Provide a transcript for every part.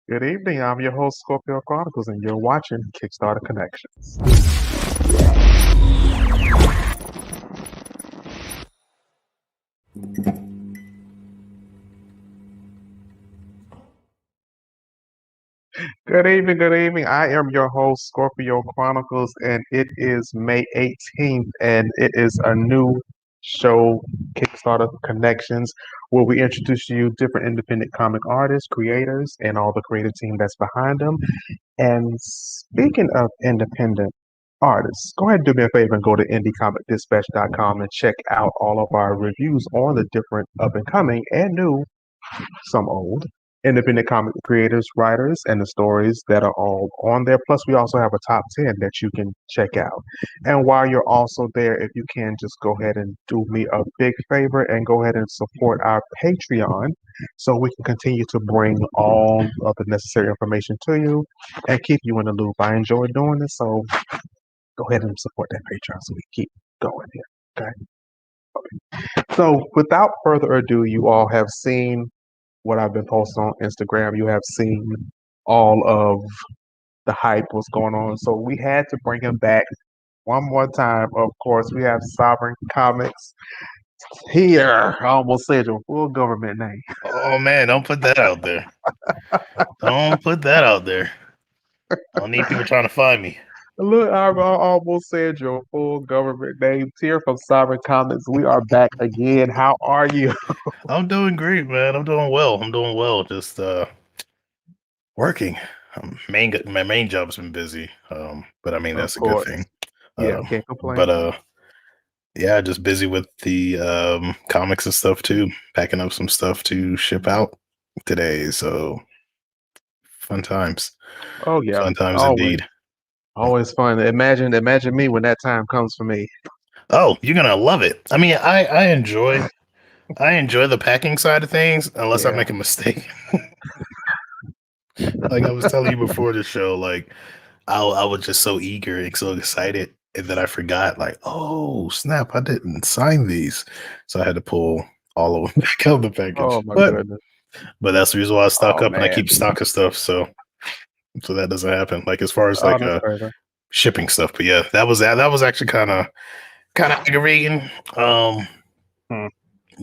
Good evening. I'm your host, Scorpio Chronicles, and you're watching Kickstarter Connections. Good evening. Good evening. I am your host, Scorpio Chronicles, and it is May 18th, and it is a new show, Kickstarter Connections, where we introduce you different independent comic artists, creators, and all the creative team that's behind them. And speaking of independent artists, go ahead and do me a favor and go to indiecomicdispatch.com and check out all of our reviews on the different up and coming and new, some old, independent comic creators, writers, and the stories that are all on there. Plus, we also have a top 10 that you can check out. And while you're also there, if you can just go ahead and do me a big favor and go ahead and support our Patreon so we can continue to bring all of the necessary information to you and keep you in the loop. I enjoy doing this, so go ahead and support that Patreon so we keep going here. Okay. So without further ado, you all have seen what I've been posting on Instagram. You have seen all of the hype what's going on. So we had to bring him back one more time. Of course, we have Sovereign Comics here. I almost said your full government name. Oh man, don't put that out there. Don't put that out there. I don't need people trying to find me. Look, I almost said your full government name. Here from Sovereign Comics. We are back again. How are you? I'm doing great, man. I'm doing well. Just working. My main job's been busy. But I mean Of that's a good course. thing. Yeah, Um, can't complain. but yeah, just busy with the comics and stuff too. Packing up some stuff to ship out today. So fun times. Oh yeah, Fun times always, indeed. always fun. Imagine me when that time comes for me. Oh, you're gonna love it. I mean, I enjoy the packing side of things, unless I Yeah. make a mistake. Like I was telling you before the show, like I was just so eager and so excited, and then I forgot, like, oh snap, I didn't sign these, so I had to pull all of them back out of the Oh package. my But goodness. that's the reason why I stock Oh up and I man. keep stock of stuff, so that doesn't happen. Like as far as Oh, like that's crazy. shipping stuff, but yeah, that was actually kind of aggravating. Um, Hmm.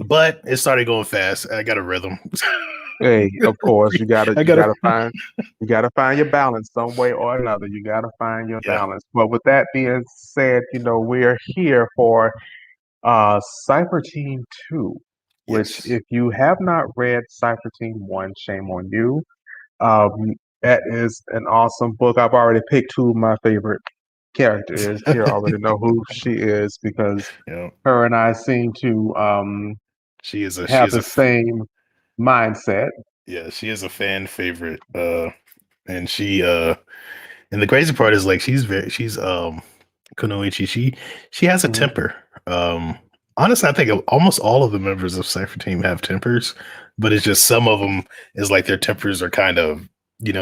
but it started going fast. I got a rhythm. Hey, of course, I you got a gotta find your balance some way or another. You gotta find your yeah. balance. But with that being said, we're here for Cypher Team 2, which Yes. if you have not read Cypher Team 1, shame on you. Um, that is an awesome book. I've already picked who my favorite character is. Here, I already know who she is because Yeah. her and I seem to She have is the a same mindset. yeah, she is a fan favorite. And and the crazy part is like she's Kunoichi. She has a Mhm. temper. Honestly, I think almost all of the members of Cypher Team have tempers, but it's just some of them is like their tempers are kind of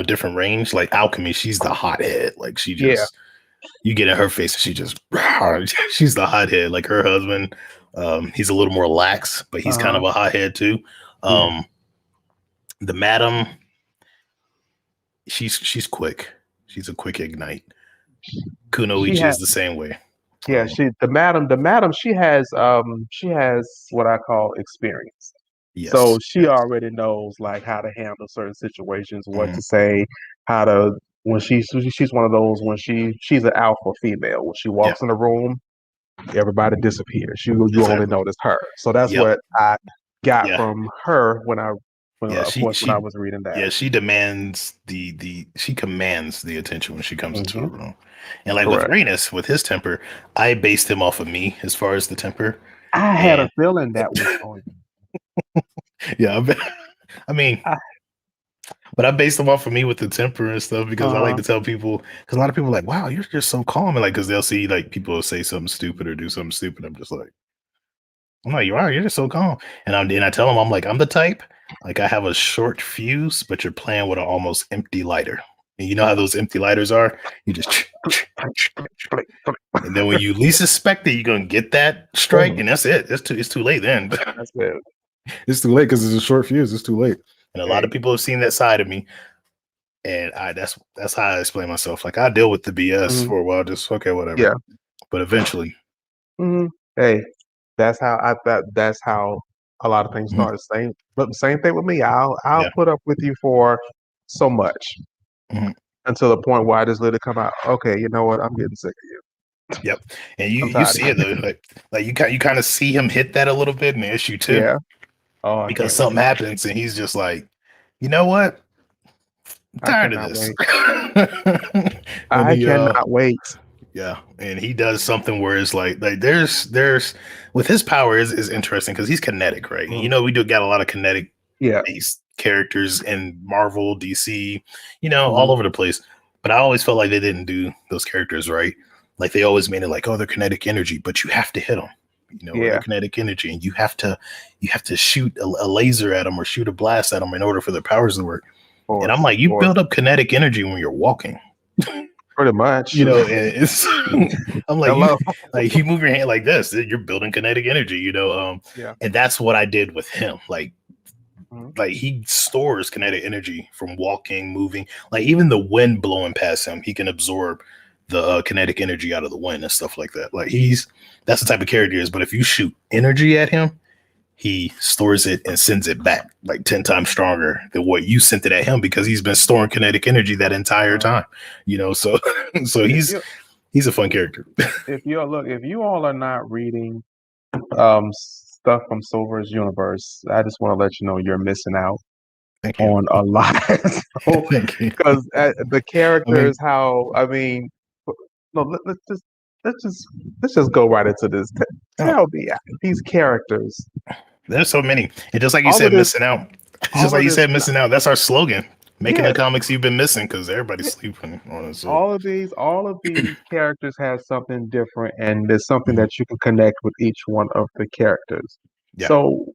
different range. Like Alchemy, she's the hothead. Like she Yeah. just you get in her face and she just she's the hothead. Like her husband, he's a little more lax, but he's kind Uh-huh. of a hothead too. Yeah. Um, the madam, she's quick. She's a quick ignite. She Kunoichi has is the same way. yeah, the madam she has what I call experience. So Yes. she already knows like how to handle certain situations, what Mhm. to say, how to when she's one of those when she's an alpha female. When she Yeah, walks in a room, everybody disappears. You only exactly. notice her. So that's Yep. what I got Yeah. from her when Yeah. of course when I was reading that. Yeah, she demands she commands the attention when she comes into a Hmm. room. And like with Correct. Rainus, with his temper, I based him off of me as far as the temper. I had a And feeling that was on you. yeah, I mean, but I based them off of me with the temper and stuff because I like Uh, to tell people because a lot of people are like, wow, you're just so calm. And like, because they'll see like people will say something stupid or do something stupid. I'm just like, I'm like, you are, you're just so calm. And I tell them, I'm like, I'm the type, like I have a short fuse, but you're playing with an almost empty lighter. And you know how those empty lighters are? You just and then when you least suspect it, you're gonna get that strike, and that's it. It's too late then. that's it. It's too late because it's a short fuse. It's too late. And a lot of Hey, people have seen that side of me. And that's how I explain myself. Like I deal with the BS Mhm. for a while, just okay, whatever. Yeah. But eventually, Mhm. Hey, that's how a lot of things mhm, start. Same thing with me. I'll yeah, put up with you for so much mhm, until the point where I just let it come out. Okay, you know what? I'm getting sick of you. yep. And you I'm you tired see of it though, like you kind of see him hit that a little bit in the issue you. too, Yeah. Oh, I because can't wait. something happens and he's just like, you know what? I'm I tired of cannot this. wait. And I cannot wait. yeah, and he does something where it's like there's with his power is interesting because he's kinetic, right? And, Mhm. we do got a lot of kinetic Yeah. based characters in Marvel, DC, all Mhm. over the place. But I always felt like they didn't do those characters right. Like they always made it like, oh, they're kinetic energy, but you have to hit them, or they're Yeah. Of kinetic energy, and you have to shoot a laser at them or shoot a blast at them in order for their powers to work. And I'm course. like, Of you course. build up kinetic energy when you're walking. Pretty much. And it's I'm like Hello. you move your hand like this, you're building kinetic energy, Yeah. and that's what I did with him. Mhm. Like he stores kinetic energy from walking, moving, like even the wind blowing past him, he can absorb the kinetic energy out of the wind and stuff like that. Like that's the type of character he is. But if you shoot energy at him, he stores it and sends it back like 10 times stronger than what you sent it at him because he's been storing kinetic energy that entire Uh, time, so so if he's a fun character. if you all are not reading stuff from Silver's universe, I just want to let you know you're missing out Thank you. on a lot. So, Thank you. because the I mean, characters, how I mean, no, let's just let's just go right into this. oh, Tell me these characters, there's so many. And just like you all of said, this, missing out. Just all like of you this, said, missing out. That's our slogan. Making the yes, comics you've been missing because everybody's sleeping on it. So all of these characters have something different, and there's something mhm, that you can connect with each one of the characters. yeah. So,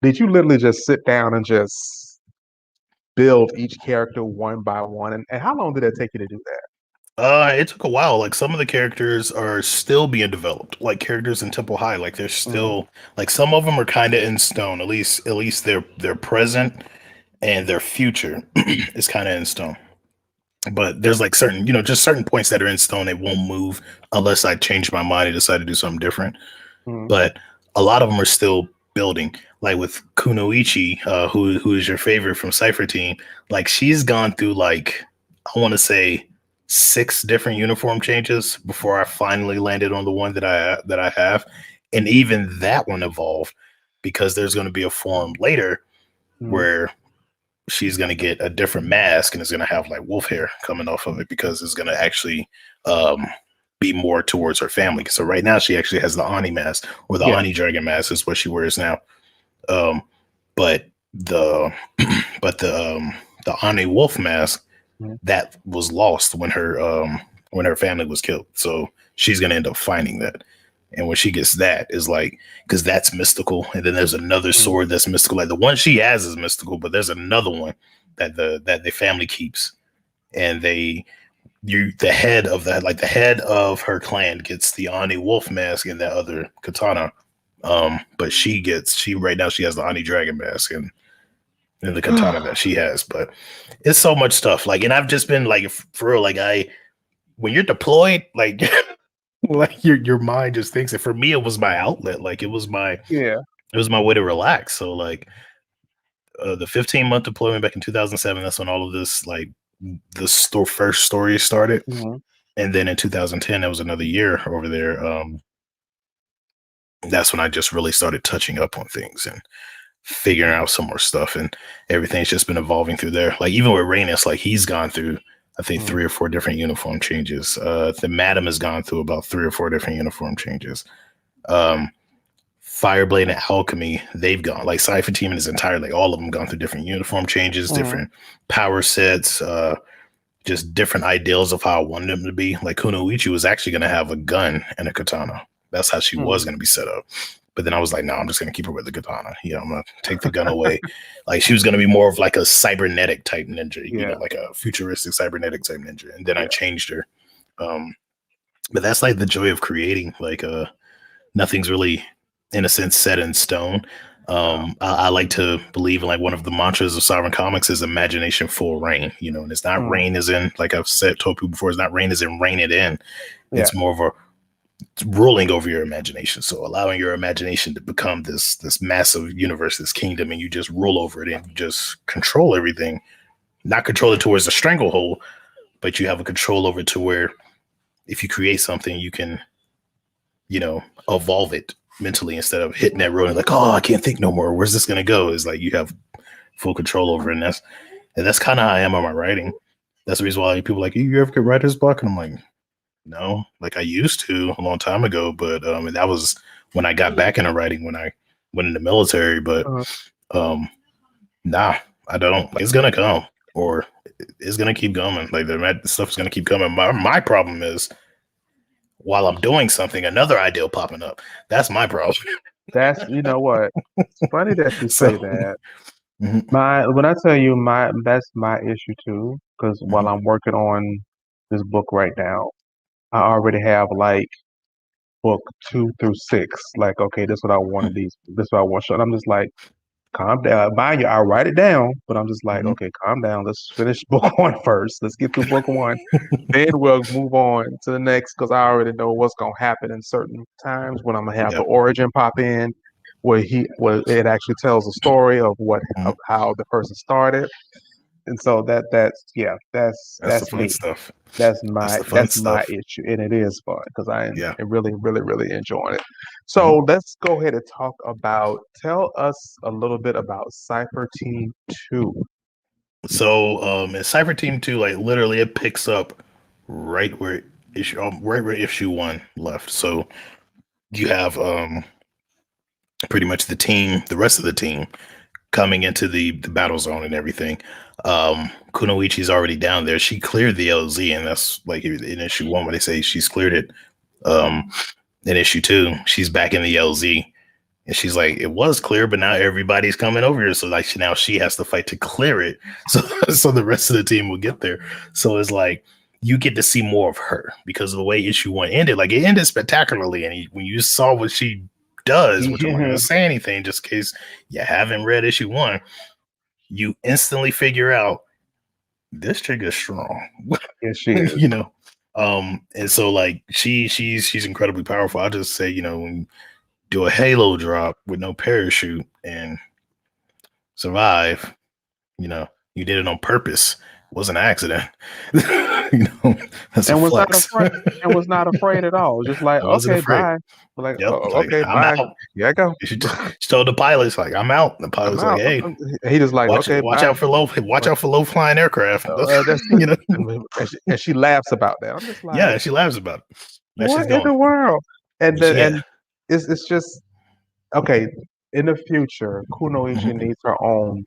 did you literally just sit down and just build each character one by one? And how long did it take you to do that? It took a while. Like some of the characters are still being developed. Like characters in Temple High, like they're Mm, still like some of them are kind of in stone. At least their present and their future is kind of in stone. But there's like certain, just certain points that are in stone. They won't move unless I change my mind and decide to do something different. mm, But a lot of them are still building. Like with Kunoichi, who is your favorite from Cypher Team, like she's gone through like I want to say 6 different uniform changes before I finally landed on the one that I have, and even that one evolved because there's going to be a form later mm. where she's going to get a different mask and it's going to have like wolf hair coming off of it because it's going to actually um, be more towards her family. So right now she actually has the Ani mask or the Yeah. Ani dragon mask is what she wears now. Um, but the the Ani wolf mask Mm. that was lost when her family was killed. So she's gonna end up finding that. And when she gets that, is like because that's mystical, and then there's another Mm. sword that's mystical. Like the one she has is mystical, but there's another one that the family keeps, and the head of that, like the head of her clan, gets the Ani wolf mask and that other katana. But she right now she has the Ani dragon mask and the katana that she has. But it's so much stuff. Like, and I've just been like for real, like when you're deployed, like like your mind just thinks it. For me, it was my outlet. Like Yeah. it was my way to relax. So like the 15-month deployment back in 2007, that's when all of this like first story started. Mhm. And then in 2010, it was another year over there. That's when I just really started touching up on things and figuring out some more stuff, and everything's just been evolving through there. Like even with Rainus, like he's gone through I think Mm. 3 or 4 different uniform changes. The Madam has gone through about 3 or 4 different uniform changes. Um, Fireblade and Alchemy, they've gone like Cypher Team and his entire like all of them gone through different uniform changes, Mhm. different power sets, just different ideals of how I wanted them to be. Like Kunoichi was actually going to have a gun and a katana. That's how she Mm. was going to be set up. But then I was like, no, I'm just going to keep her with the katana. I'm going to take the gun away. Like she was going to be more of like a cybernetic type ninja, Yeah. like a futuristic cybernetic type ninja. And then I Yeah. changed her. Um, but that's like the joy of creating. Like nothing's really, in a sense, set in stone. I like to believe in like one of the mantras of Sovereign Comics is imagination full reign, you know, and it's not Mm, reign as in, like I've told people before, it's not reign as in reign it in. yeah. It's more of a ruling over your imagination. So allowing your imagination to become this massive universe, this kingdom, and you just rule over it and you just control everything. Not control it towards a stranglehold, but you have a control over it to where if you create something, you can, you know, evolve it mentally instead of hitting that road and like, oh, I can't think no more. Where's this gonna go? Is like you have full control over it. And that's kind of how I am on my writing. That's the reason why people are like, you ever get writer's block? And I'm like, no, like I used to a long time ago, but and that was when I got back into writing when I went in the military. But Uh, um, nah, I don't. Like, it's gonna come, or it's gonna keep coming. Like the stuff is gonna keep coming. My problem is while I'm doing something, another idea popping up. That's my problem. that's you know what? It's funny that you So, say that. mhm, My when I tell you my that's my issue too, because while mhm, I'm working on this book right now, I already have like book 2 through 6. Like, okay, this is what I wanted these. This is what I want. And I'm just like, calm down. Mind you, I write it down, but I'm just like, mhm. okay, calm down. Let's finish book one first. Let's get through book one. Then we'll move on to the next because I already know what's gonna happen in certain times when I'm gonna have Yeah. the origin pop in, where it actually tells a story of Mhm. of how the person started. And so that's yeah, That's the that's fun me. stuff. That's That's my the fun that's my stuff. issue, and it is fun because I am Yeah. really, really, really enjoying it. Mhm. So let's go ahead and talk about. Tell us a little bit about Cypher Team Two. So in Cypher Team 2, like literally it picks up right where issue one left. So you have pretty much the rest of the team coming into the battle zone and everything. Kunoichi's already down there. She cleared the LZ, and that's like in issue one when they say she's cleared it. Um in issue two, she's back in the LZ. And she's like, it was clear, but now everybody's coming over here. So like now she has to fight to clear it. So so the rest of the team will get there. So it's like you get to see more of her because of the way issue one ended. Like it ended spectacularly. And when you saw what she does, which I'm not gonna Yeah, say anything just in case you haven't read issue one, you instantly figure out this chick is strong. yes, she is. you know. And so like she's incredibly powerful. I'll just say, you know, when do a halo drop with no parachute and survive. You know, you did it on purpose. It wasn't an accident. you know, that's a And was not flex. afraid. And was not afraid at all. Just like, I wasn't okay, afraid. bye. We're like, Yep. oh, Like okay, I'm bye. out. Yeah, I go. She told the pilots like I'm out. The I'm pilot's like, out. hey, He just like, okay, watch bye. out for low flying aircraft. That's you know. and she laughs about that. I'm just Yeah, like, she laughs about it. That she's what in going. the world? Yeah. And it's just okay. In the future, Kunoichi Mhm. needs her own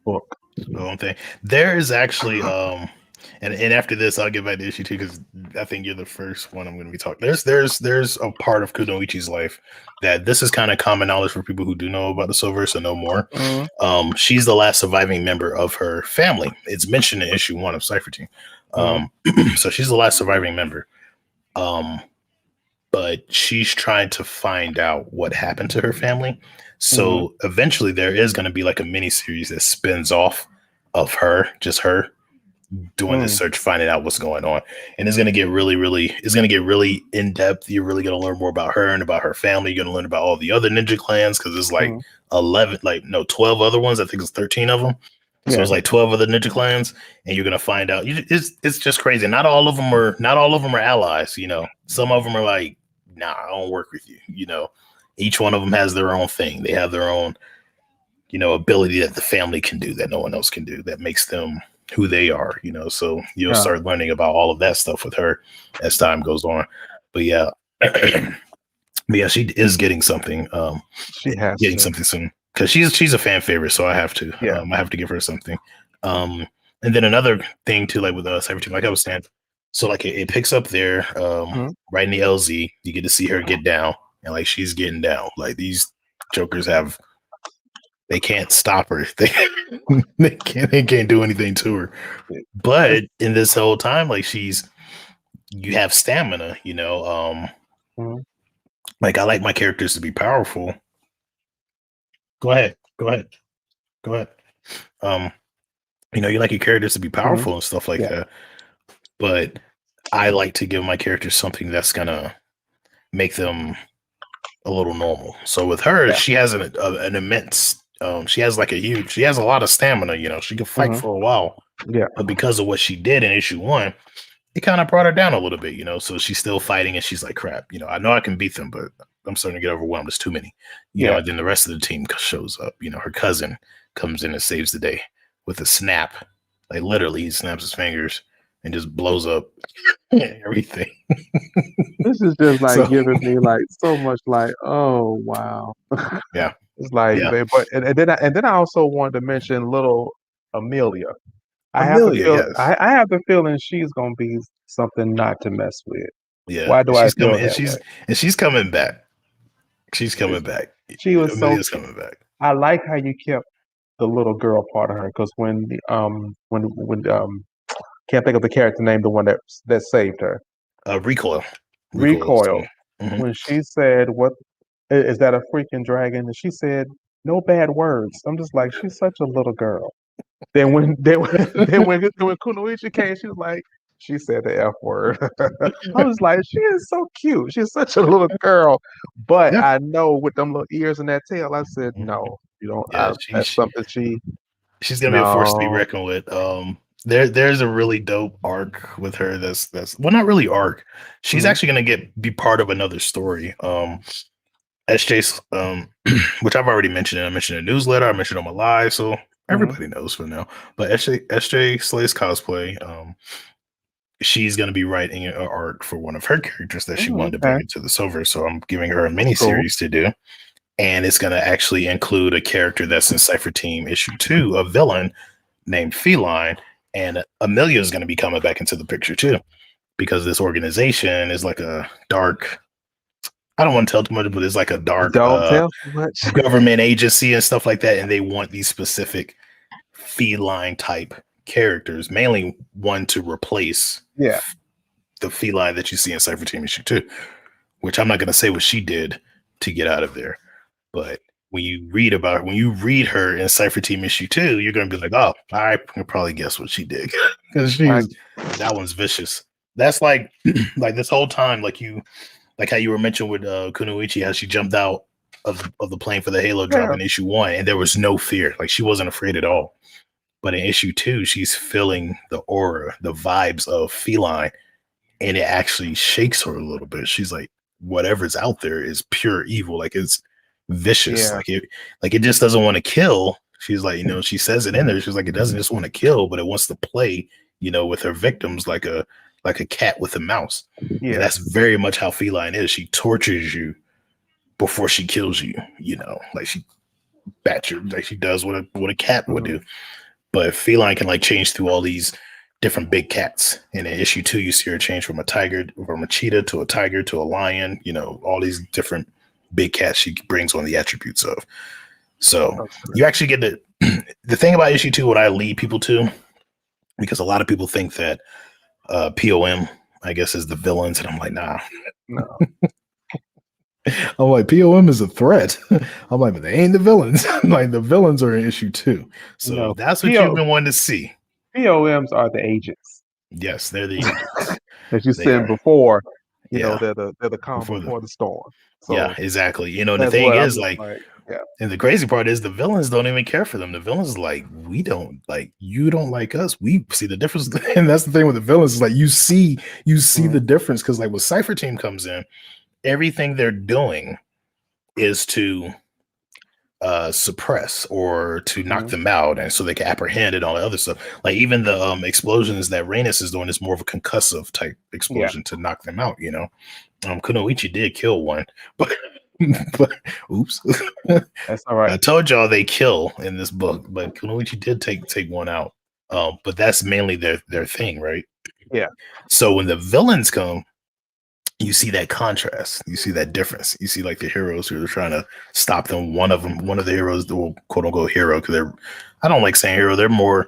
book. Own thing. There is actually and after this I'll get back to issue two because I think you're the first one I'm going to be talking. There's a part of Kunoichi's life that this is kind of common knowledge for people who do know about the Silververse and know more. Mm, She's the last surviving member of her family. It's mentioned in issue one of Cypher Team. mm, Um, so she's the last surviving member. Um, but she's trying to find out what happened to her family. mm, So eventually there is going to be like a mini series that spins off of her, just her doing this mm, search, finding out what's going on. And it's going to get it's going to get really in depth. You're really going to learn more about her and about her family. You're going to learn about all the other ninja clans because there's like mm. 11, like, no, 12 other ones. I think it's 13 of them. So Yeah, it's like 12 other ninja clans, and you're gonna find out. It's just crazy. Not all of them are allies. You know, some of them are like, nah, I don't work with you. You know, each one of them has their own thing. They have their own, you know, ability that the family can do that no one else can do. That makes them who they are. You know, so you'll yeah. start learning about all of that stuff with her as time goes on. But yeah, but yeah, she is getting something. She has Getting to. something soon because she's a fan favorite, so Yeah. I have to give her something. Um, and then another thing too, like with Cyber Team, like I was saying, so like it picks up there, Mm. right in the LZ. You get to see her get down, and like she's getting down. Like these jokers they can't stop her. They can't do anything to her. It's, But in this whole time, like you have stamina. You know, mm, like I like my characters to be powerful, Go ahead. Go ahead. Go ahead. Um, you like your characters to be Hmm. powerful and stuff like Yeah. that, but I like to give my characters something that's gonna make them a little normal. So with her, Yeah. she has an immense. She has like she has a lot of stamina. She can fight Hmm. for a while, Yeah. but because of what she did in issue one, it kind of brought her down a little bit. So she's still fighting, and she's like, "Crap, I know I can beat them, but I'm starting to get overwhelmed. There's too many." Yeah. And then the rest of the team shows up. Her cousin comes in and saves the day with a snap. Like literally, he snaps his fingers and just blows up everything. This is just like So giving me like so much like, oh wow. yeah, It's like, yeah, and then I also wanted to mention little Amelia. Amelia, yes. I have the feeling she's gonna be something not to mess with. Yeah, Why do and I she's feel coming, and that way? she's coming back. She's coming It's, back. she was so Amelia's cute. coming back. I like how you kept the little girl part of her because when can't think of the character name, the one that saved her. Recoil, recoil is Recoil. coming. Mhm. When she said, "What is that a freaking dragon?" And she said, "No bad words." I'm just like, she's such a little girl. Then when then when Kunoichi came, she was like, she said the F word. I was like, she is so cute. She's such a little girl. But Yeah, I know with them little ears and that tail, I said, no, you don't. yeah. That's something She's gonna be a force to be no. reckoned with. There's a really dope arc with her. That's well, not really arc. She's Hmm. actually gonna be part of another story. SJ's which I've already mentioned. I mentioned in the newsletter. I mentioned on my live, so Hmm. everybody knows for now. But SJ Slays cosplay. She's going to be writing an arc for one of her characters that she wanted to bring Okay, into the Silver. So I'm giving her a that's mini cool. series to do. And it's going to actually include a character that's in Cypher Team issue 2, a villain named Feline. And Amelia is going to be coming back into the picture too, because this organization is like a dark, I don't want to tell too much, but it's like a dark Don't tell too much. government agency and stuff like that. And they want these specific feline type characters, mainly one to replace Yeah, the feline that you see in Cypher Team issue 2, which I'm not going to say what she did to get out of there. But when you read her in Cypher Team issue 2, you're going to be like, oh, I can probably guess what she did because I, that one's vicious. That's like like this whole time, like how you were mentioned with Kunoichi, how she jumped out of the plane for the Halo drop yeah, in issue 1, and there was no fear, like she wasn't afraid at all. But in issue 2, she's feeling the aura, the vibes of feline, and it actually shakes her a little bit. She's like, whatever's out there is pure evil. Like it's vicious. yeah, Like it just doesn't want to kill. She's like, she says it in there. She's like, it doesn't just want to kill, but it wants to play, with her victims like a cat with a mouse. And yeah, that's very much how feline is. She tortures you before she kills you, like she bats you, like she does what a cat would mhm, do. But feline can like change through all these different big cats. And in issue 2, you see her change from a cheetah to a tiger to a lion. All these different big cats she brings on the attributes of. So okay. you actually get the thing about issue 2. What I lead people to, because a lot of people think that POM, I guess, is the villains, and I'm like, nah. No, I'm like, POM is a threat. I'm like, but they ain't the villains. Like the villains are in issue 2. So no. if that's what you've PO been wanting to see, POMs are the agents yes, they're the agents. that you They send are. before. Yeah. They're the calm Before the before the storm. Yeah, So exactly. And the that's thing what I'm is, just like, like. Yeah, and the crazy part is the villains don't even care for them. The villains is like, we don't like you don't like us. We see the difference. And that's the thing with the villains is like you see mhm, the difference because like when Cypher Team comes in, everything they're doing is to suppress or to knock mhm, them out and so they can apprehend and all the other stuff. Like even the explosions that Rhaenys is doing is more of a concussive type yeah, explosion to knock them out, Kunoichi did kill one, but but oops. that's all right. I told y'all they kill in this book, but Kunoichi did take one out. But that's mainly their thing, right? Yeah, So when the villains come, you see that contrast, you see that difference. You see like the heroes who are trying to stop them. One of the heroes, the quote unquote hero, because I don't like saying hero, they're more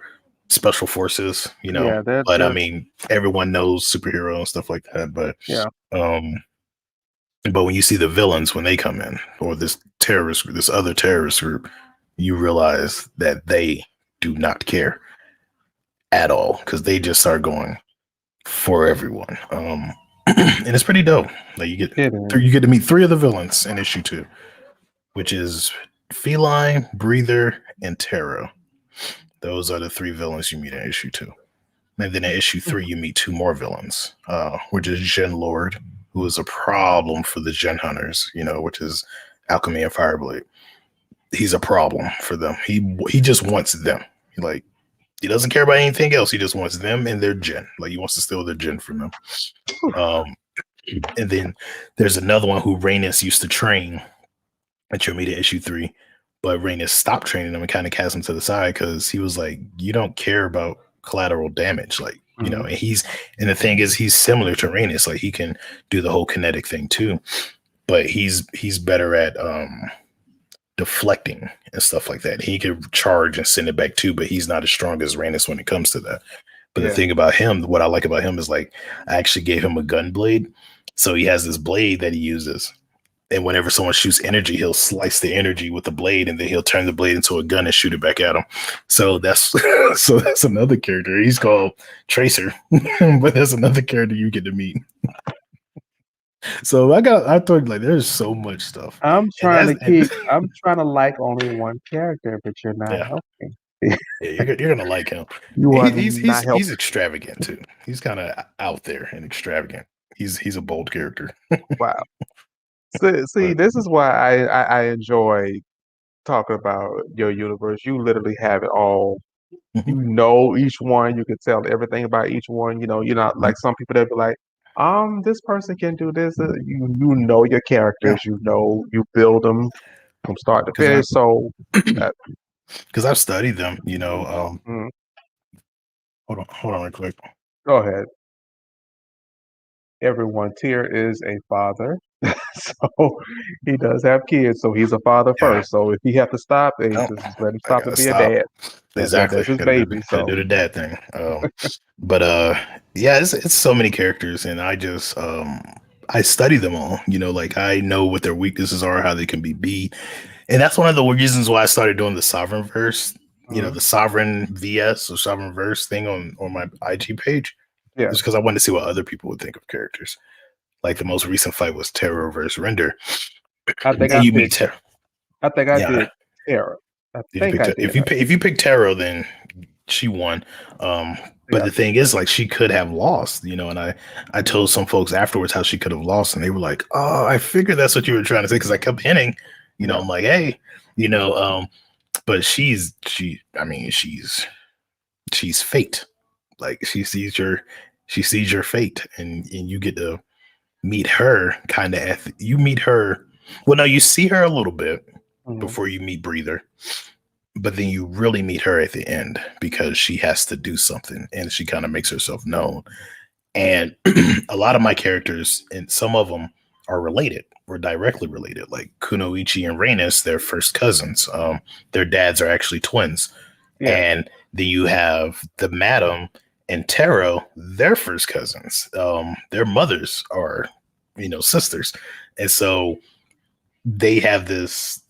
special forces, yeah. But I They're mean, everyone knows superhero and stuff like that. But yeah. um But when you see the villains when they come in, or this other terrorist group, you realize that they do not care at all because they just start going for everyone. And it's pretty dope. Like It is. you get to meet three of the villains in issue two, which is Feline, Breather, and Terror. Those are the three villains you meet in issue two. And then in issue three, you meet two more villains, which is Gen Lord, who is a problem for the Gen Hunters, which is Alchemy and Fireblade. He's a problem for them. He just wants them. He doesn't care about anything else. He just wants them and their Gen. Like he wants to steal their Gen from them. Um, and then there's another one who Rhaenys used to train that you'll meet in issue three, but Rhaenys stopped training him and kind of cast him to the side because he was like, you don't care about collateral damage, Mhm. and the thing is he's similar to Rhaenys, like he can do the whole kinetic thing too, but he's better at deflecting and stuff like that. He could charge and send it back too, but he's not as strong as Rhaenys when it comes to that. But the Yeah. thing about him, what I like about him is like I actually gave him a gun blade, so he has this blade that he uses, and whenever someone shoots energy, he'll slice the energy with the blade, and then he'll turn the blade into a gun and shoot it back at him. So that's that's another character. He's called Tracer, but that's another character you get to meet. So I thought like there's so much stuff, I'm and trying that's to keep. I'm trying to like only one character, but you're not yeah, helping. yeah, you're gonna like him. You are not He's helping. extravagant too. He's kind of out there and extravagant. He's a bold character, Wow. See, but this is why I enjoy talking about your universe. You literally have it all. mhm, You know each one. You can tell everything about each one. You're not mhm, like some people that be like, this person can do this. You know your yeah, characters. You build them from start to because I finish. So, uh, because I've studied them. mm, Hold on, real quick. go ahead. Everyone tier is a father. So he does have kids, so he's a father Yeah, first. So if he have to stop, they no, just let him I stop and gotta be a stop. dad. Exactly. That's his Gotta do baby. gotta So do the dad thing. But yeah, it's so many characters, and I study them all. Like I know what their weaknesses are, how they can be beat, and that's one of the reasons why I started doing the Sovereign verse. mhm, The Sovereign VS or Sovereign verse thing on my IG page, yeah, just because I wanted to see what other people would think of characters. Like the most recent fight was Terror versus Render, I think and I you meet picked. Terror. I think I Yeah, did Tara. I did you think pick I Terror? did. If you pick Terror, then she won. Um, but Yeah, the thing is, like, she could have lost, and I mhm, told some folks afterwards how she could have lost, and they were like, "Oh, I figured that's what you were trying to say," because I kept hinting, yeah, I'm like, "Hey, you know," but I mean, she's fate. Like she sees your fate, and you get to meet her kind of you meet her. Well, no, you see her a little bit mhm, before you meet Breather, but then you really meet her at the end because she has to do something and she kind of makes herself known. And a lot of my characters, and some of them are related, or directly related, like Kunoichi and Rhaenys, they're first cousins. Their dads are actually twins. yeah, And then you have the Madam and Taro, their first cousins. Their mothers are, sisters. And so they have this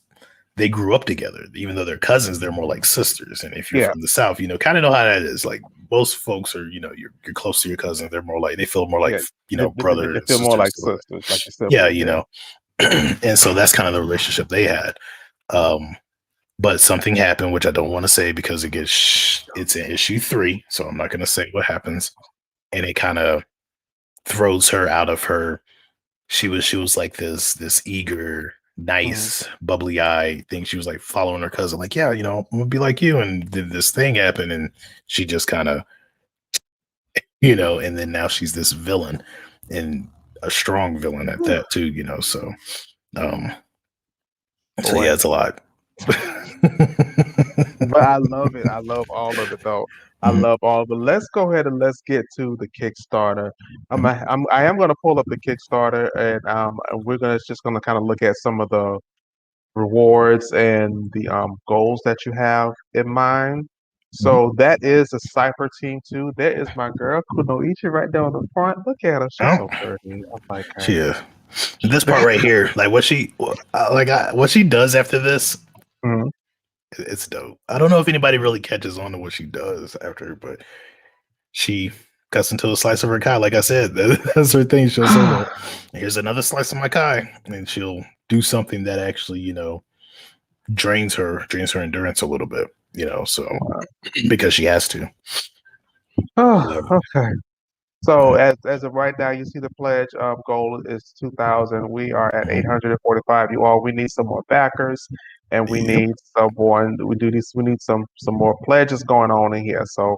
they grew up together. Even though they're cousins, they're more like sisters. And if you're yeah. from the South, kind of know how that is. Like most folks are, you're close to your cousins. They're more like they feel more like Yeah, they brother and feel more sister and like stuff like sisters, like your that. Yeah, siblings. Yeah. and so that's kind of the relationship they had. Um, but something happened, which I don't want to say because it's in issue three, so I'm not going to say what happens, and it kind of throws her out of her. She was like this eager, Mhm. nice, bubbly eye thing. She was like following her cousin, like, yeah, I'm gonna be like you. And did this thing happen? And she just kind of, and then now she's this villain and a strong villain at Whew, that too, So um so boy, yeah, it's a lot. but I love it. I love all of it, though. I Mhm, love all of it. Let's go ahead and let's get to the Kickstarter. mhm. I am gonna pull up the Kickstarter, and we're gonna just gonna kind of look at some of the rewards and the goals that you have in mind. So that is the Cypher Team too. There is my girl Kunoichi right there on the front. Look at her, she's Oh, so pretty. I like she her. is. This part right here, like what she does after this, Mhm. it's dope. I don't know if anybody really catches on to what she does after, but she cuts into a slice of her kai. Like I said, that's her thing. She'll say that. Here's another slice of my kai, and she'll do something that actually, drains her endurance a little bit. So because she has to. Oh, Whatever. okay. So as of right now, you see the pledge goal is 2,000. We are at Mhm. 845. You all, we need some more backers, and we Yep. need someone. We do this. We need some more pledges going on in here. So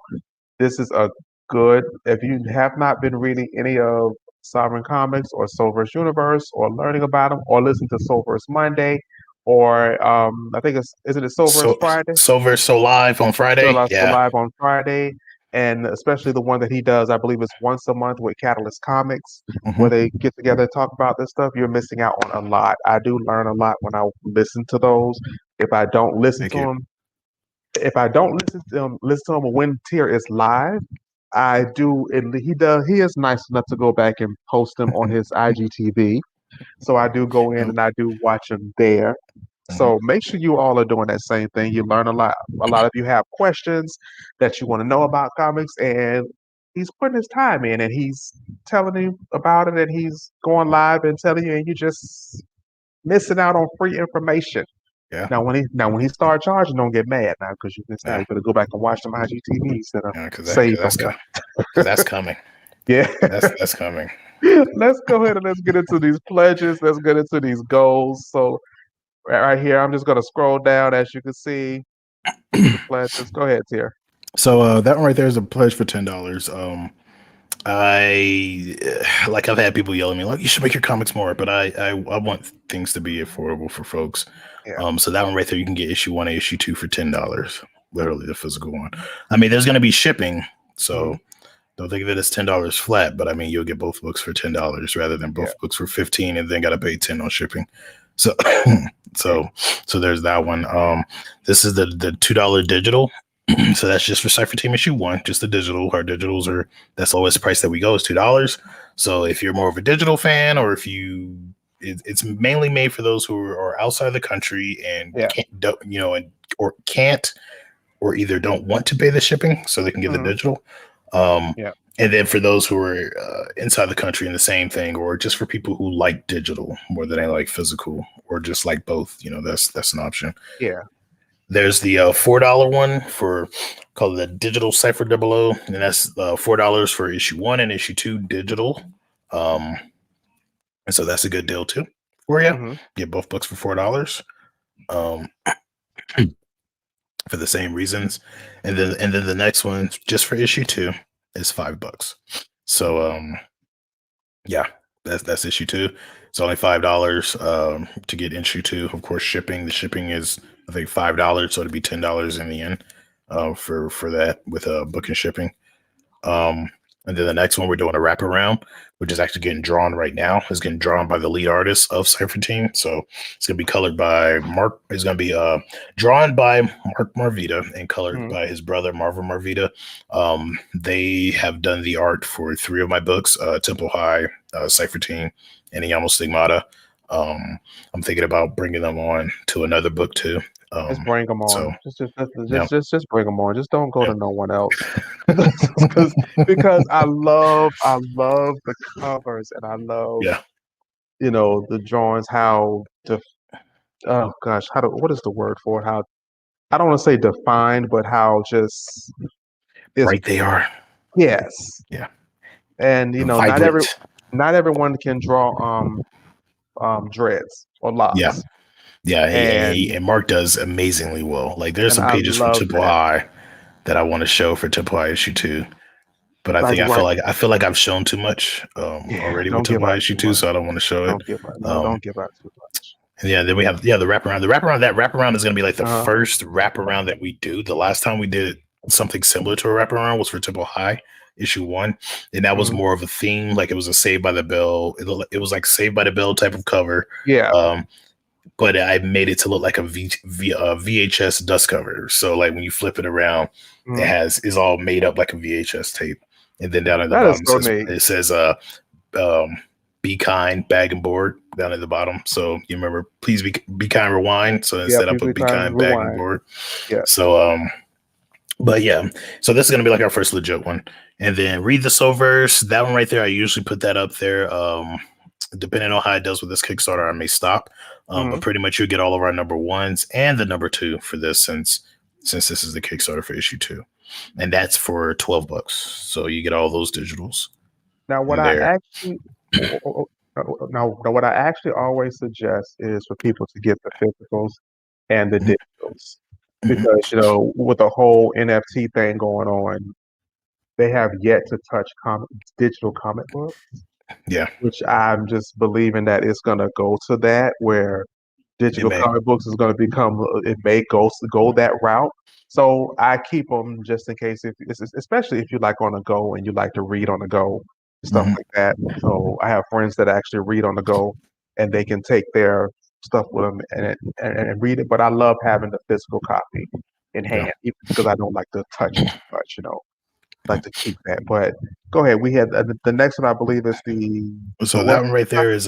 this is a good. If you have not been reading any of Sovereign Comics or Sover's Universe, or learning about them, or listen to Sover's Monday, or I think it's isn't it Sover's So Friday? so live on Still Friday. so Yeah. live on Friday, and especially the one that he does, I believe it's once a month with Catalyst Comics, where Hmm. they get together and talk about this stuff. You're missing out on a lot. I do learn a lot when I listen to those. If I don't listen Thank to you. them, if I don't listen to them when Tier is live, I do. He does. He is nice enough to go back and post them on his IGTV. So I do go in Mhm. and I do watch them there. Mhm. So make sure you all are doing that same thing. You learn a lot. A lot of you have questions that you want to know about comics, and he's putting his time in, and he's telling you about it, and he's going live and telling you, and you just missing out on free information. Yeah. Now when he start charging, don't get mad now because you missed out. Yeah. You better go back and watch them IGTVs that are Yeah. Because saved on that's coming. there. Yeah. That's coming. Let's go ahead and let's get into these pledges. Let's get into these goals. So right here, I'm just going to scroll down as you can see the pledges. Go ahead, Tier. So that one right there is a pledge for $10. I like I've had people yell at me like you should make your comics more, but I want things to be affordable for folks. Yeah. So that one right there, you can get issue 1 and issue 2 for $10. Literally the physical one. I mean, there's going to be shipping, Hmm. so don't think of it as $10 flat. But I mean, you'll get both books for $10 rather than Yeah. both books for 15, and then got to pay 10 on shipping. So Yeah. so there's that one. This is the $2 digital. So that's just for Cypher Team issue 1, just the digital. Our digitals are that's the lowest price that we go is $2. So if you're more of a digital fan, or if it's mainly made for those who are outside the country and Yeah. can't, or can't, or either don't want to pay the shipping, so they can get the Hmm. digital. Um, Yeah. and then for those who are inside the country, and the same thing, or just for people who like digital more than they like physical, or just like both, that's an option. Yeah. There's the $4 one for called the Digital Cipher Double O, and that's $4 for issue 1 and issue 2 digital. Um, and so that's a good deal too for you. Hmm. Get both books for $4 um, for the same reasons, and then the next one just for issue 2 is $5. So yeah, that's issue 2. It's only $5 to get issue 2. Of course, shipping. The shipping is I think $5, so it'd be $10 in the end for that with book and shipping. Um, and then the next one we're doing a wraparound, which is actually getting drawn right now. It's getting drawn by the lead artist of Cypher Team. So it's gonna be colored by Mark. It's gonna be drawn by Mark Marvita and colored Hmm. by his brother Marvin Marvita. They have done the art for 3 of my books: Temple High, Cypher Team, and Yamo Stigmata. I'm thinking about bringing them on to another book too. Just bring them So on. yeah. Just bring them on. Just don't go Yeah. to no one else. Because I love the covers and I love Yeah. the drawings. How oh gosh, what is the word for it? How I don't want to say defined, but how just is Right they are. yes. Yeah. And Vibrant. not everyone can draw dreads or Yeah. locks. Yeah. And And Mark does amazingly well. Like there's and some I pages from love Temple that. High that I want to show for Temple High issue 2. But Like right, I feel like I've shown too much yeah, already with don't give Temple High out issue too 2, much. so I don't want to show it. Don't give out. No, Um don't give out too much. and yeah, then we have the wraparound. That wraparound is gonna be like the Uh-huh. first wraparound that we do. The last time we did something similar to a wraparound was for Temple High issue 1, and that was Hmm. more of a theme, like it was a Saved by the Bell. It was like Saved by the Bell type of cover. Yeah. Um, but I made it to look like a VHS dust cover. So like when you flip it around, it Mm. is all made up like a VHS tape. And then down at the That is bottom so neat. it says be kind, bag and board down at the bottom. So you remember, please be kind, rewind. So Yeah, instead I please be put be kind. kind, bag and Rewind. board. Yeah. So but yeah, so this is gonna be like our first legit one. And then read the Soulverse. That one right there, I usually put that up there. Depending on how it does with this Kickstarter, I may stop. But pretty much you get all of our number ones and the number two for this since this is the Kickstarter for issue 2. And that's for $12. So you get all those digitals Now, what in I there. actually now what I actually always suggest is for people to get the physicals and the Mhm. digitals Mhm. because with the whole NFT thing going on, they have yet to touch digital comic book, Yeah, which I'm just believing that it's gonna go to that where it digital may. comic books is going to become it may go that route. So I keep them just in case especially if you like on the go and you like to read on the go stuff Mhm. like that. So I have friends that actually read on the go and they can take their stuff with them and read it. But I love having the physical copy in Yeah. hand because I don't like to touch it too much. Like to keep that. But go ahead. We had the next one. I believe is the So what? that one right there is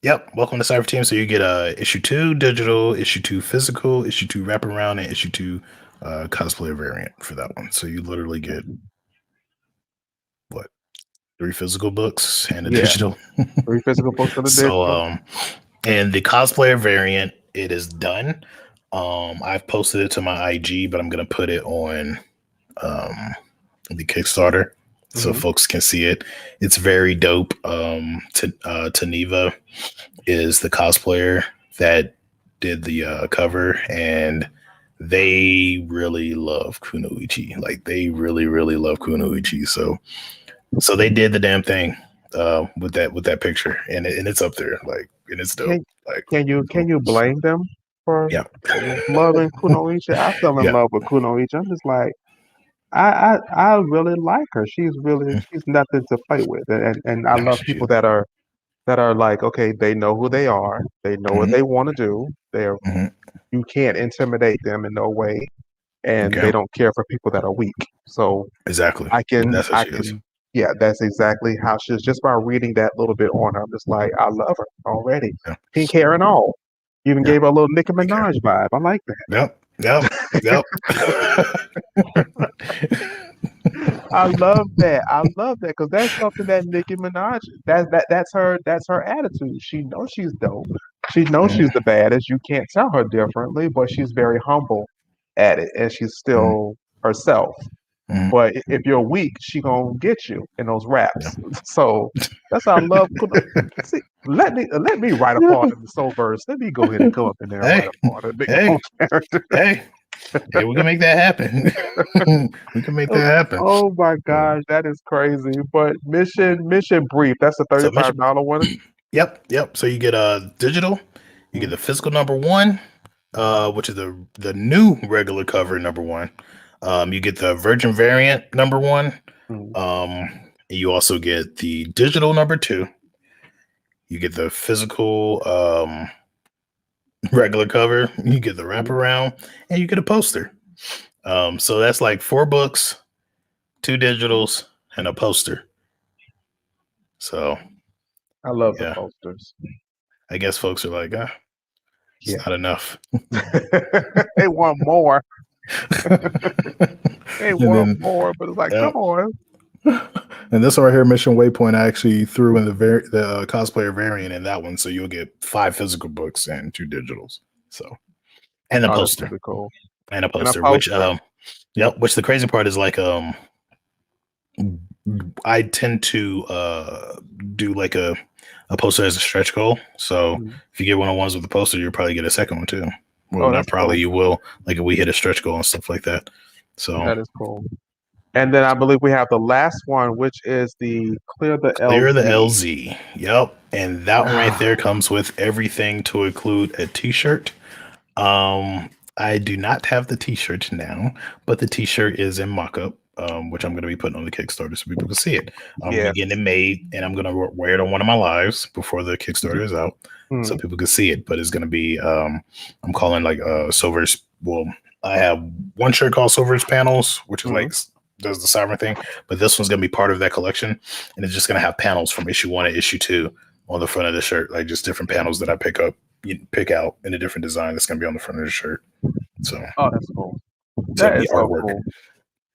yep. Welcome to Cypher Team. So you get issue 2 digital, issue 2 physical, issue 2 wraparound, and issue 2 cosplayer variant for that one. So you literally get what, 3 physical books and a Yeah, digital. 3 physical books and a So digital. and the cosplayer variant, it is done. I've posted it to my IG, but I'm gonna put it on um the Kickstarter so Hmm. folks can see it. It's very dope. Taniva is the cosplayer that did the cover, and they really love Kunoichi. Like they really, really love Kunoichi. So they did the damn thing with that picture, and it's up there, like, and it's dope. Can Like, can you blame them for yeah, loving Kunoichi? I fell in yeah, love with Kunoichi. I'm just like I really like her. She's nothing to play with, and I no, love she, people that are like okay, they know who they are, they know what mm-hmm, they want to do. They're mm-hmm, You can't intimidate them in no way, and okay, they don't care for people that are weak. So exactly. That's what I she is. can, yeah, that's exactly how she is. Just by reading that little bit on her, I'm just like, I love her already. Yeah, Pink hair and all. Even yeah, gave her a little Nicki big hair. Minaj vibe. I like Yep, yep, yep. I love that. I love that because that's something that Nicki Minaj that's her attitude. She knows she's dope. She knows she's the Mm-hmm, baddest. You can't tell her differently, but she's very humble at it, and she's mm-hmm, still herself. mm-hmm, But if you're weak, she gonna get you in those yeah. raps. So that's how I love. See, let me write a part in the soul verse. Let me go ahead and come up in there and write Hey, a part and make my hey, own character. hey, hey, we can make that happen. We can make that Oh, happen. oh my So, gosh, that is crazy. But mission brief. That's a so mission, $35 one. yep. So you get a digital, you get Mm, the physical number one, which is the new regular cover number one. You get the Virgin variant number one. mm, You also get the digital number two. You get the physical regular cover. You get the mm. wraparound, and you get a poster. So that's like 4 books, 2 digitals, and a poster. So I love the yeah, posters. I guess folks are like, it's Yeah. not enough. They want more. They And want then more, but it's like, yeah. come on. And this right here, Mission Waypoint, I actually threw in the cosplayer variant in that one, so you'll get 5 physical books and 2 digitals. So and a Oh, that's poster really cool. and a And a poster, which poster. yep. Which the crazy part is like I tend to do like a poster as a stretch goal. So Mm. if you get one-on-ones with the poster, you'll probably get a second one too. Well, Oh, not that's probably, cool. you will. Like if we hit a stretch goal and stuff like that. So That is cool. And then I believe we have the last one, which is the Clear the clear the LZ. LZ. Yep. And that one right Ah, there comes with everything to include a t-shirt. I do not have the t-shirt now, but the t-shirt is in mock-up. which I'm going to be putting on the Kickstarter so people can see it. I'm going to Yeah. be getting it made, and I'm going to wear it on one of my lives before the Kickstarter is out, so Mm, people can see it. But it's going to be, I'm calling like Silver's. Well, I have one shirt called Silver's Panels, which is mm. like does the Sovereign thing, but this one's going to be part of that collection, and it's just going to have panels from issue 1 to issue 2 on the front of the shirt, like just different panels that I pick out in a different design that's going to be on the front of the shirt. So Oh, that's cool. it's going That to be is so artwork. cool.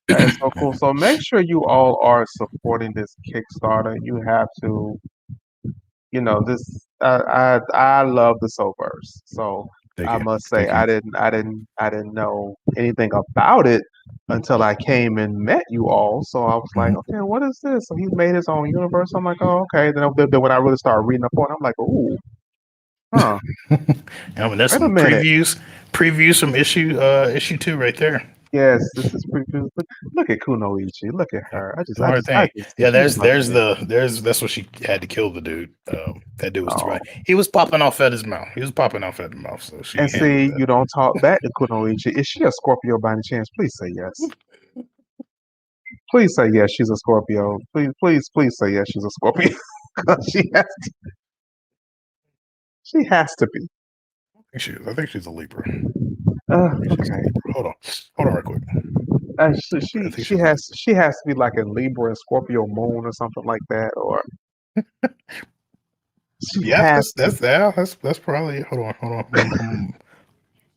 That is so cool. So make sure you all are supporting this Kickstarter. You have to, this. I love the Soverse. So Thank I you. must say Thank you. I didn't know anything about it until I came and met you all. So I was like, Mhm. okay, what is this? So he's made his own universe. I'm like, oh, okay. Then when I really started reading up on it, I'm like, ooh, huh. And there's Wait a some minute. previews from issue 2 right there. Yes, this is pretty good. Look at Kunoichi. Look at Yep. her. Doing her thing. Yeah, She's my thing. that's what she had to kill the dude. That dude was too Oh, right. He was popping off at his mouth. He was popping off at the mouth, so she and handled see, that. you don't talk back to Kunoichi. Is she a Scorpio by any chance? Please say yes. Please say yes. She's a Scorpio. Please say yes. She's a Scorpio. 'Cause she has to be. I think she's a Libra. I think she's a Okay. Libra. Hold on, real quick. She, I she think she she's a has Libra. she has to be like a Libra and Scorpio moon or something like that, or she Yeah, has to. that's probably. Hold on.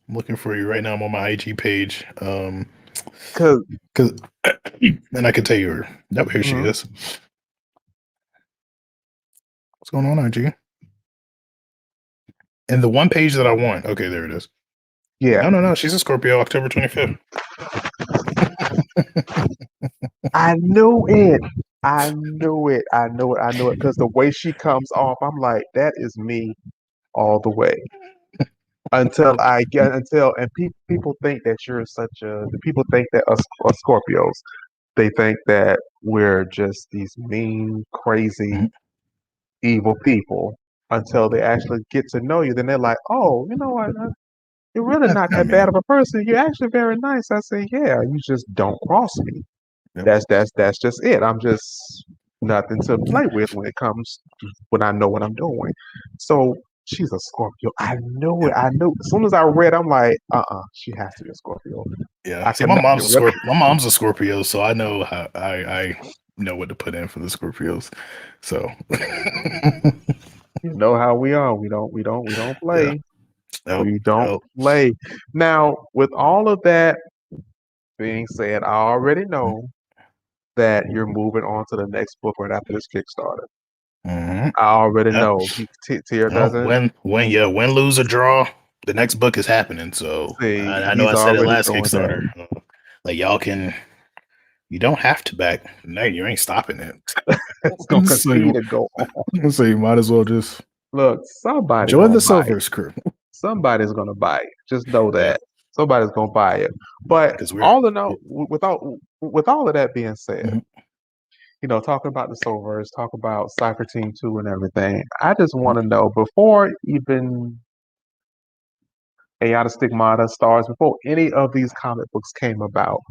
I'm looking for you right now. I'm on my IG page. Cause Cause, and I can tell you her. Yep, here she mhm, is. What's going on, IG? And the one page that I want. Okay, there it is. yeah, No. She's a Scorpio, October 25th. I knew it. I knew it. I knew it. I knew it. Because the way she comes off, I'm like, that is me all the way. And people think that the people think that us Scorpios, they think that we're just these mean, crazy, Mhm. evil people until they actually get to know you. Then they're like, oh, you know what? You're really That's not not that me. bad of a person. You're actually very nice. I say, yeah, you just don't cross me. Yep. That's just it. I'm just nothing to play with when I know what I'm doing. So she's a Scorpio. I knew it. Yep. I knew as soon as I read, I'm like, she has to be a Scorpio. Yeah. I See, my cannot mom's get a rid of Scorpio. My mom's a Scorpio, so I know how I know what to put in for the Scorpios. So you know how we are. We don't yeah. play. Yep. We don't Yep. play. Now, with all of that being said, I already know that you're moving on to the next book right after this Kickstarter. Mm-hmm. I already Yep. know. Tier No, doesn't win, lose, or draw, the next book is happening. So see. I know He's I said it already last doing that. Kickstarter. Like you don't have to back. No, you ain't stopping it. It's gonna continue so to go on. so you might as well just Look, somebody's join gonna the buy it. Silver's crew. Somebody's gonna buy it. Just know Yeah, that somebody's gonna buy it. But because all in all, with all of that being said, mhm, talking about the Solvers, talk about Cypher Team 2 and everything. I just mhm, want to know before even Aeon Stigmata stars, before any of these comic books came about,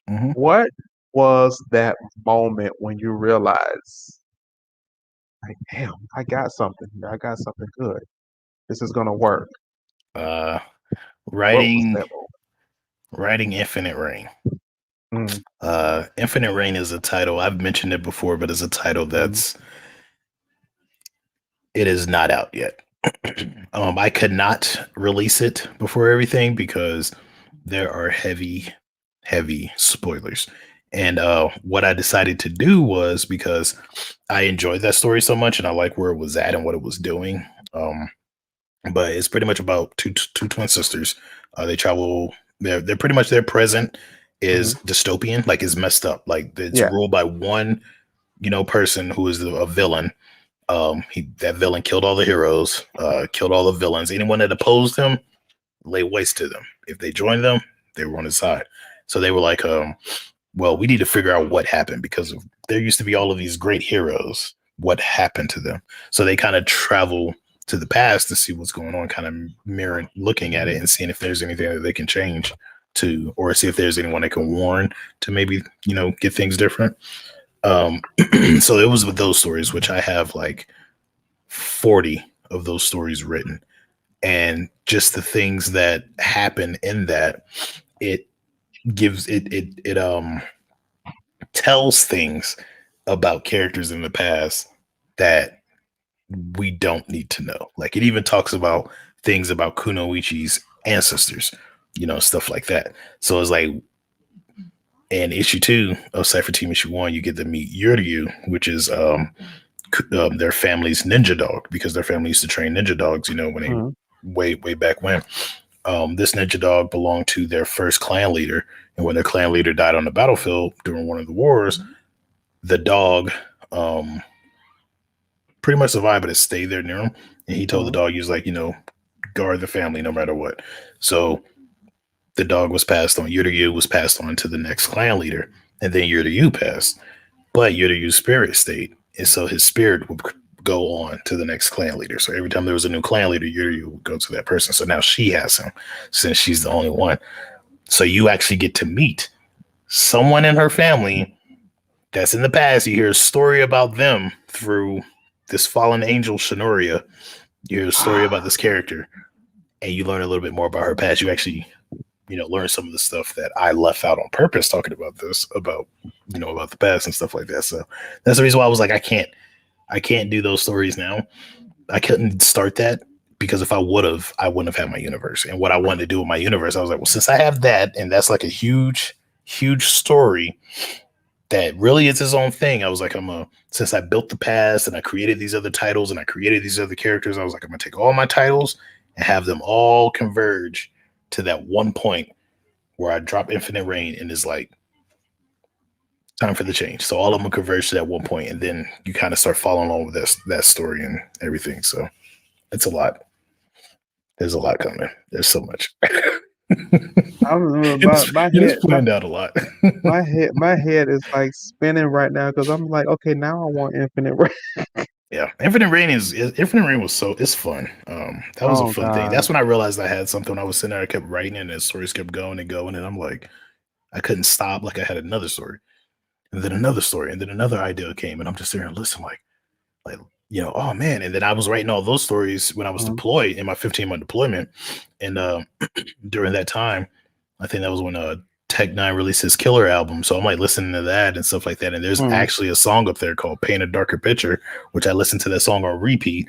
mhm. what was that moment when you realized, like, damn, I got something. I got something good. This is gonna work. uh, What was writing that moment? writing Infinite Rain. Mm, Infinite Rain is a title I've mentioned it before, but it's a title mm, it is not out yet. I could not release it before everything because there are heavy spoilers. And what I decided to do was because I enjoyed that story so much and I like where it was at and what it was doing. Um, but it's pretty much about two twin sisters. They travel. They're pretty much their present mm. is dystopian, like is messed up. Like it's Yeah. ruled by one person who is a villain. That villain killed all the heroes, killed all the villains. Anyone that opposed him, lay waste to them. If they joined them, they were on his side. So they were like, well, we need to figure out what happened because there used to be all of these great heroes. What happened to them? So they kind of travel to the past to see what's going on, kind of mirroring, looking at it and seeing if there's anything that they can change. to, or see if there's anyone that can warn to maybe, get things different. So it was with those stories, which I have like 40 of those stories written. And just the things that happen in that, it gives it tells things about characters in the past that we don't need to know. Like it even talks about things about Kunoichi's ancestors, stuff like that. So it's like in issue 2 of Cypher Team issue 1, you get to meet Yuryu, which is their family's ninja dog, because their family used to train ninja dogs, when they way back when. This ninja dog belonged to their first clan leader, and when their clan leader died on the battlefield during one of the wars, the dog pretty much survived, but it stayed there near him. And he told the dog, he was like, guard the family no matter what. So the dog was passed on. Yuryu was passed on to the next clan leader, and then Yuryu passed. But Yuryu's spirit stayed, and so his spirit would go on to the next clan leader. So every time there was a new clan leader, Yuryu would go to that person. So now she has him, since she's the only one. So you actually get to meet someone in her family that's in the past. You hear a story about them through this fallen angel, Shinoria. You hear a story about this character, and you learn a little bit more about her past. You actually, learn some of the stuff that I left out on purpose, talking about this, about the past and stuff like that. So that's the reason why I was like, I can't do those stories now. I couldn't start that, because if I wouldn't have had my universe. And what I wanted to do with my universe, I was like, well, since I have that, and that's like a huge story that really is his own thing. I was like, since I built the past and I created these other titles and I created these other characters, I was like, I'm gonna take all my titles and have them all converge to that one point where I drop Infinite Rain, and it's like time for the change. So all of them converge to that one point, and then you kind of start following along with that story and everything. So it's a lot. There's a lot coming. There's so much. It's planned out a lot. my head is like spinning right now, because I'm like, okay, now I want Infinite Rain. Yeah, Infinite Rain it's fun. That was a fun thing. That's when I realized I had something. When I was sitting there, I kept writing, and the stories kept going and going, and I'm like, I couldn't stop. Like I had another story, and then another story, and then another idea came, and I'm just there and listening, like oh man. And then I was writing all those stories when I was deployed in my 15-month deployment, and during that time, I think that was when Tech Nine released his Killer album. So I'm like listening to that and stuff like that. And there's actually a song up there called Paint a Darker Picture, which I listened to that song on repeat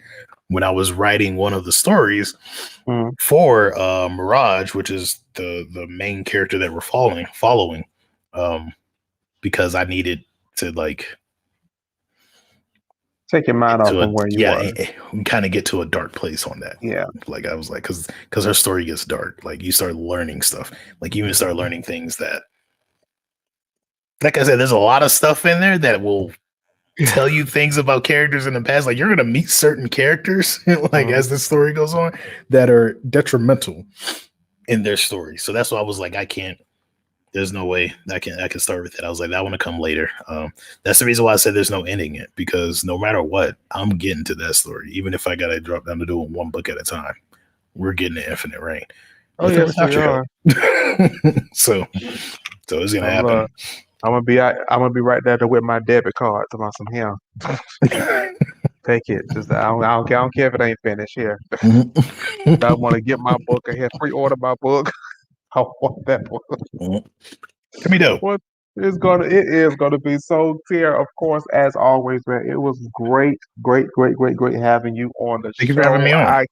when I was writing one of the stories for Mirage, which is the main character that we're following, because I needed to take your mind off from where you are. And kind of get to a dark place on that. Yeah. Like I was like, because her story gets dark. Like you start learning stuff. Like you even start learning things that, like I said, there's a lot of stuff in there that will tell you things about characters in the past. Like you're gonna meet certain characters, as the story goes on, that are detrimental in their story. So that's why I was like, there's no way I can start with it. I was like, I want to come later. That's the reason why I said there's no ending it, because no matter what, I'm getting to that story. Even if I got to drop down to doing one book at a time, we're getting to Infinite Rain. Oh, yes, we are. So it's gonna happen. I'm gonna be right there with my debit card to my some here. Take it. Just I don't care if it ain't finished here. I want to get my book. I had pre-order my book. I want that book. Can we do? It is gonna be so clear, of course, as always, man. It was great having you on the show. Thank you for having me on.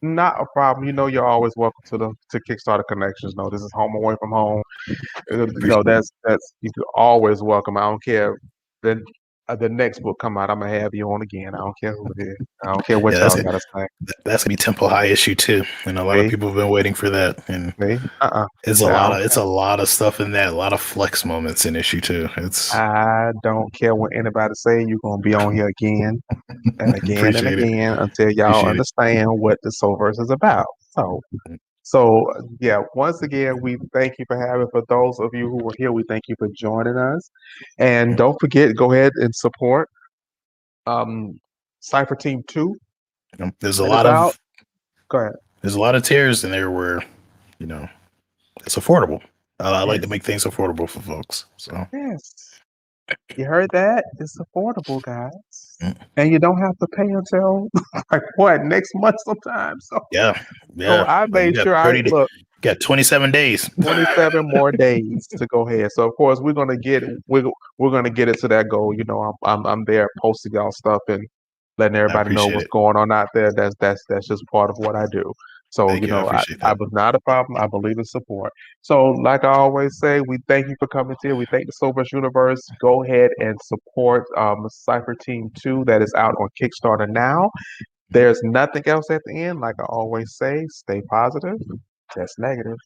Not a problem. You're always welcome to Kickstarter Connections. No, this is home away from home. That's you could always welcome. I don't care. Then the next book come out, I'm gonna have you on again. I don't care who it is. I don't care what y'all gotta say. That's gonna be Temple High issue 2, and a lot of people have been waiting for that. And it's a lot of stuff in that. A lot of flex moments in issue 2. I don't care what anybody say. You're gonna be on here again and again and again until y'all understand what the Soulverse is about. So yeah, once again, we thank you for having. For those of you who were here, we thank you for joining us. And don't forget, go ahead and support Cypher Team 2. There's a lot of go ahead. There's a lot of tiers in there where it's affordable. I like to Yes. make things affordable for folks. So Yes. You heard that? It's affordable, guys. mm, And you don't have to pay until like what, next month sometime. yeah, So yeah. I Like you made got sure I 30 to, look got 27 days. 27 more days to go ahead. So of course we're gonna get it to that goal. You know, I'm there posting y'all stuff and letting I everybody know appreciate what's it. going on out there. That's just part of what I do. So, Thank you. I appreciate I that. was not a problem. I believe in support. So, like I always say, we thank you for coming here. We thank the Sovish Universe. Go ahead and support Cypher Team 2 that is out on Kickstarter now. Mhm. There's nothing else at the end. Like I always say, stay positive. That's negative.